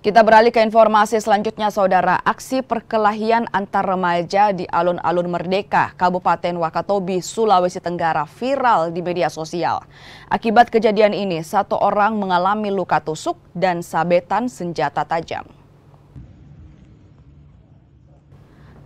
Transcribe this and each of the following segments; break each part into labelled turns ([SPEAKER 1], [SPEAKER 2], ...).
[SPEAKER 1] Kita beralih ke informasi selanjutnya, Saudara. Aksi perkelahian antar remaja di alun-alun Merdeka, Kabupaten Wakatobi, Sulawesi Tenggara viral di media sosial. Akibat kejadian ini, satu orang mengalami luka tusuk dan sabetan senjata tajam.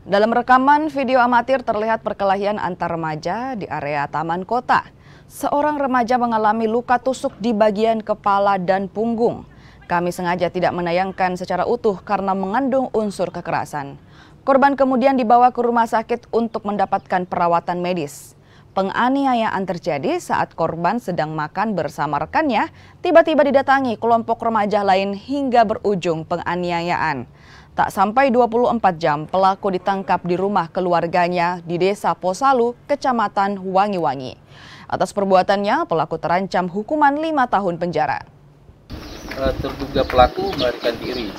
[SPEAKER 1] Dalam rekaman video amatir terlihat perkelahian antar remaja di area Taman Kota. Seorang remaja mengalami luka tusuk di bagian kepala dan punggung. Kami sengaja tidak menayangkan secara utuh karena mengandung unsur kekerasan. Korban kemudian dibawa ke rumah sakit untuk mendapatkan perawatan medis. Penganiayaan terjadi saat korban sedang makan bersama rekannya, tiba-tiba didatangi kelompok remaja lain hingga berujung penganiayaan. Tak sampai 24 jam, pelaku ditangkap di rumah keluarganya di Desa Posalu, Kecamatan Wangi-Wangi. Atas perbuatannya, pelaku terancam hukuman 5 tahun penjara.
[SPEAKER 2] Terduga pelaku melarikan diri.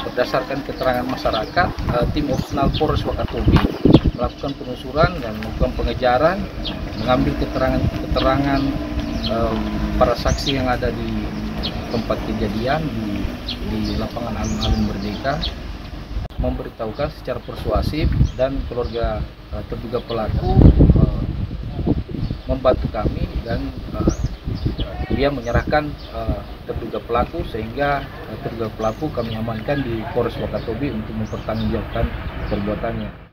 [SPEAKER 2] Berdasarkan keterangan masyarakat, tim opsional Polres Wakatobi melakukan penelusuran dan melakukan pengejaran, mengambil keterangan para saksi yang ada di tempat kejadian di lapangan alun-alun Merdeka, memberitahukan secara persuasif dan keluarga terduga pelaku membantu kami dan dia menyerahkan terduga pelaku sehingga terduga pelaku kami amankan di Polres Wakatobi untuk mempertanggungjawabkan perbuatannya.